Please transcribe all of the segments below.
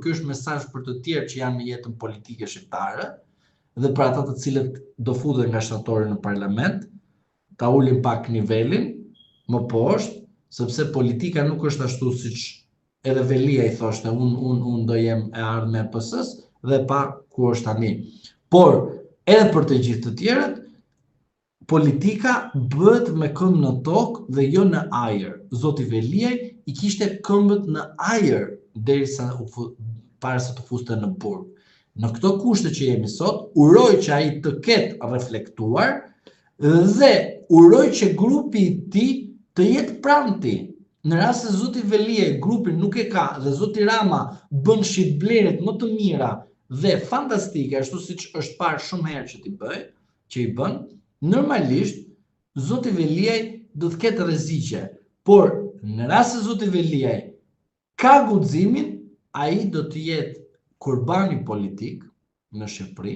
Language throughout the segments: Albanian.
ky është mesazh për të tjerë që janë në jetën politike shqiptare dhe për ata të cilët do futen nga shtatori në parlament, ta ulin pak nivelin më poshtë, sepse politika nuk është ashtu siç edhe Velia i thoshte, unë do jem e ardhme e PS-s dhe pa ku është tani. Por edhe për të gjithë të tjerët, politika bëhet me këmbë në tokë dhe jo në ajër. Zoti Veliaj i kishte këmbët në ajër para se të fuste në burg. Në këto kushte që jemi sot, uroj që ai të ketë reflektuar dhe uroj që grupi i tij të jetë pranë tij. Në rast se zoti Veliaj grupin nuk e ka dhe zoti Rama bën shitblerjet më të mira dhe fantastike, ashtu siç është parë shumë herë që i bën, normalisht zoti Veliaj do të ketë rreziqe, por në rast se zoti Veliaj ka guximin, ai do të jetë kurbani politik në Shqipëri,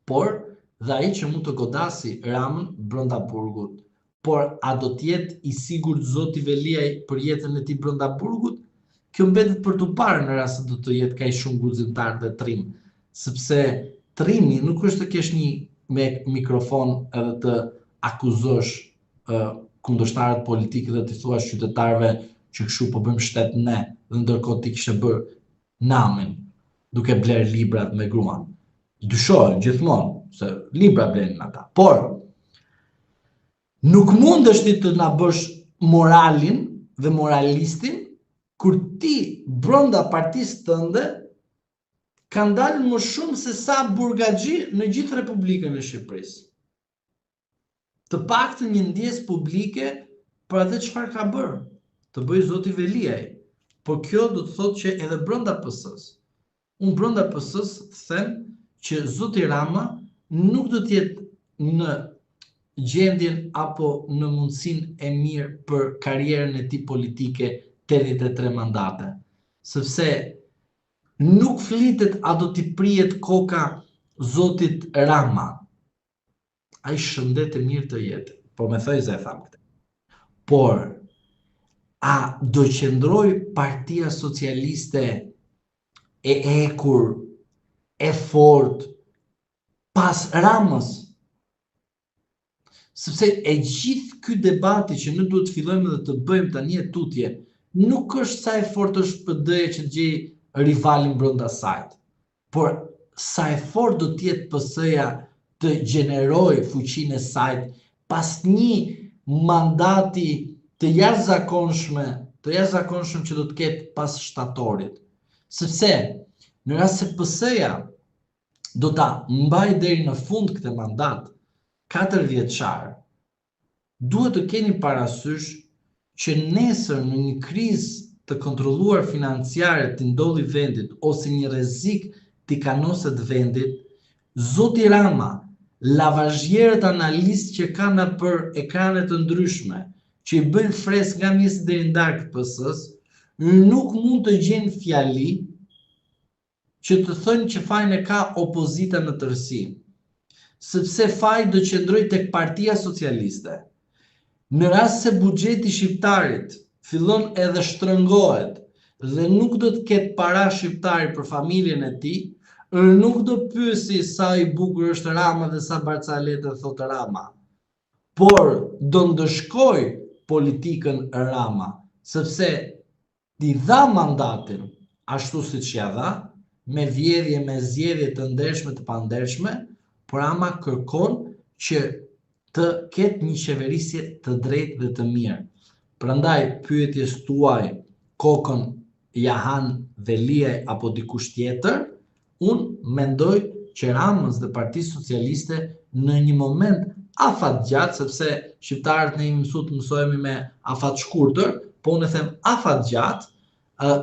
por dhe ai që mund të godasi Ramën brenda burgut. Por a do të jetë i sigurt zoti Veliaj për jetën e tij brenda burgut? Kjo mbetet për të parë në rast se do të jetë kaq shumë guximtar dhe trim, sepse trimi nuk është të kesh një me mikrofon edhe të akuzosh kundërshtarët politikë dhe të thuash qytetarëve që kështu po bëjmë shtet ne, dhe ndërkohë ti kishe bërë namin duke bler librat me gruan. Dyshohen gjithmonë se libra blenin ata. Por nuk mundesh ti të na bësh moralin dhe moralistin kur ti brenda partisë tënde kanë dalë më shumë se sa burgaxhi në gjithë Republikën e Shqipërisë. Të paktën një ndjesë publike për atë çfarë ka bërë, të bëj zoti Veliaj. Por kjo do të thotë që edhe brenda PS-s. Unë brenda PS-s them që zoti Rama nuk do të jetë në gjendjen apo në mundësinë e mirë për karrierën e tij politike 83 mandate. Sepse nuk flitet a do t'i prihet koka zotit Rama. Ai shëndet e mirë të jetë, po me thojze e tham këtë. Por a do qëndroj Partia Socialiste e ekur, e fort, pas Ramës? Sepse e gjithë ky debati që ne duhet të fillojmë dhe të bëjmë tani e tutje, nuk është sa e fort është PD-ja që të gjej rivalin brenda saj, por sa e fort do të jetë PS-ja të gjenerojë fuqinë e saj pas një mandati të jashtëzakonshëm që do të ketë pas shtatorit. Sepse në rast se PS-ja do ta mbajë deri në fund këtë mandat 4 vjeçar, duhet të keni parasysh që nesër në një krizë të kontrolluar financiare të ndodhi vendit ose një rrezik t'i kanoset vendit, zoti Rama, lavazhjerët analistë që kanë për ekrane të ndryshme, që i bëjnë fres nga mjesi deri në darkë PS-s, nuk mund të gjenë fjali që të thënë që fajin e ka opozita në tërësi, sepse faji do qëndroj tek Partia Socialiste. Në rast se buxheti shqiptarit fillon edhe shtrëngohet dhe nuk do të ketë para shqiptari për familjen e tij, nuk do pyesi sa i bukur është Rama dhe sa barcalete thotë Rama, por do ndëshkoj politikën Rama, sepse t'i dha mandatin ashtu siç ja dha, me vjedhje, me zgjedhje të ndershme të pandershme, por Rama kërkon që të ketë një qeverisje të drejtë dhe të mirë. Prandaj pyetjes tuaj, kokën ja han Veliaj apo dikush tjetër, unë mendoj që Ramës dhe Partisë Socialiste në një moment afat gjatë, sepse shqiptarët ne jemi mësuar të mësojmë me afat shkurtër, po unë them afat gjatë,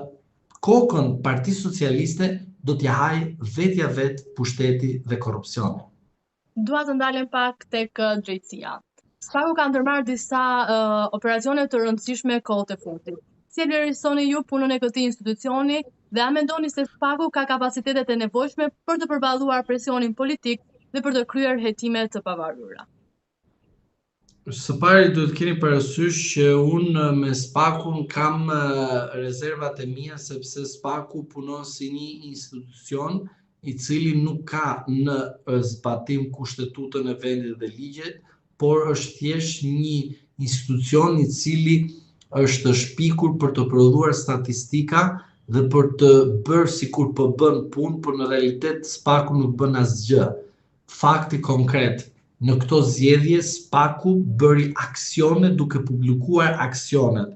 kokën Partisë Socialiste do t'ja hajë vetja vetë pushteti dhe korrupsioni. Dua të ndalem pak tek drejtësia. Spaku ka ndërmarrë disa operacione të rëndësishme kohët e fundit. Si e vlerësoni ju punën e këtij institucioni dhe a mendoni se Spaku ka kapacitetet e nevojshme për të përballuar presionin politik dhe për të kryer hetime të pavarura? Së pari duhet keni parasysh që unë me SPAK-un kam rezervat e mia sepse SPAK-u punon si një institucion i cili nuk ka në zbatim kushtetutën e vendit dhe ligjet, por është thjesht një institucion i cili është shpikur për të prodhuar statistika dhe për të bërë sikur po bën punë, por në realitet SPAK-u nuk bën asgjë. Fakti konkret, në këto zgjedhje SPAK-u bëri aksione duke publikuar aksionet.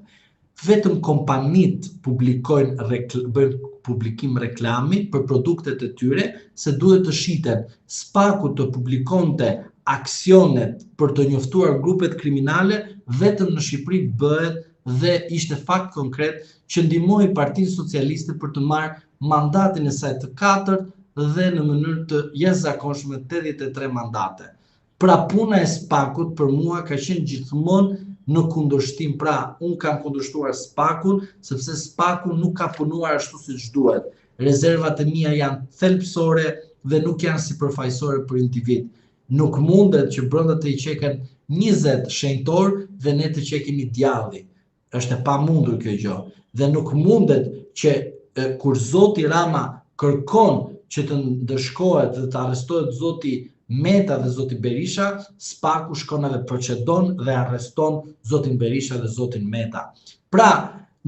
Vetëm kompanitë bëjnë publikim reklami për produktet e tyre se duhet të shiten. SPAK-u të publikonte aksionet për të njoftuar grupet kriminale vetëm në Shqipëri bëhet dhe ishte fakt konkret që ndihmoi Partinë Socialiste për të marrë mandatin e saj të katërt dhe në mënyrë të jashtëzakonshme 83 mandate. Pra puna e SPAK-ut për mua ka qenë gjithmonë në kundërshtim. Pra, unë kam kundërshtuar SPAK-un sepse SPAK-u nuk ka punuar ashtu siç duhet. Rezervat e mia janë thelbësore dhe nuk janë sipërfaqësore për individ. Nuk mundet që brenda të i qeken 20 shenjtor dhe ne të qekemi djalli. Është e pamundur kjo gjë. Dhe nuk mundet që kur Zoti Rama kërkon që të ndëshkohet dhe të arrestohet Zoti Meta dhe Zoti Berisha, SPAK-u shkon edhe procedon dhe arreston Zotin Berisha dhe Zotin Meta. Pra,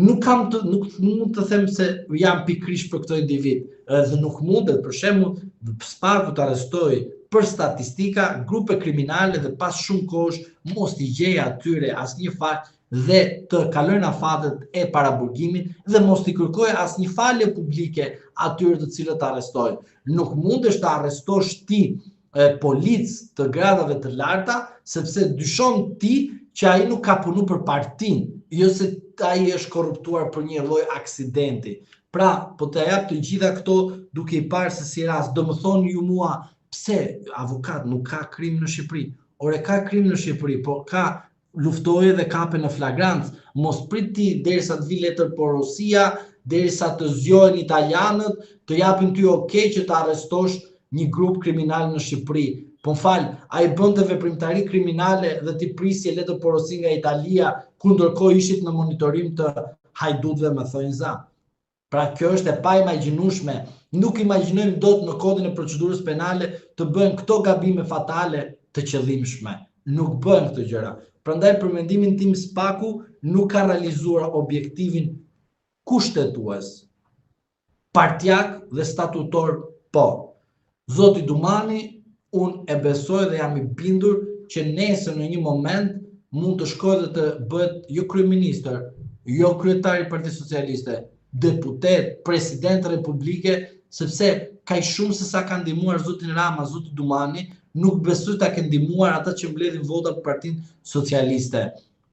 nuk mund të them se jam pikërisht për këtë individ, dhe nuk mundet për shembull SPAK-u të arrestoj për statistika grupe kriminale dhe pas shumë kohësh mos t'i gjej atyre asnjë fakt dhe të kalojnë afatet e paraburgimit dhe mos t'i kërkoj asnjë falje publike atyre të cilët arrestojnë. Nuk mundesh të arrestosh ti polic të gradave të larta, sepse dyshon ti që ai nuk ka punu për partinë, jo se ai është korruptuar për një lloj aksidenti. Pra, po të jap të gjitha këto duke i parë se si rast, do më thoni ju mua, pse avokat nuk ka krim në Shqipëri? Ore ka krim në Shqipëri, por ka luftoje dhe kape në flagrancë. Mos prit ti derisa të vi letër porosia, derisa të zgjohen italianët, të japin ty okay që të arrestosh një grup kriminal në Shqipëri. Po m'fal, ai bënte veprimtari kriminale dhe ti prisje letër porosi nga Italia, ku ndërkohë ishit në monitorim të hajdutëve, më thojnë za. Pra kjo është e pa imagjinueshme. Nuk imagjinojmë dot në kodin e procedurës penale të bëhen këto gabime fatale të qëllimshme. Nuk bëhen këto gjëra. Prandaj për mendimin tim SPAK-u nuk ka realizuar objektivin kushtetues. Partjak dhe statutor po. Zoti Dumani, unë e besoj dhe jam i bindur që nesër në një moment mund të shkojë dhe të bëhet jo kryeministër, jo kryetari i Partisë Socialiste, deputet, president Republike, sepse kaq shumë se sa ka ndihmuar zotin Rama, zoti Dumani, nuk besoj ta kenë ndihmuar ata që mbledhin vota për Partinë Socialiste.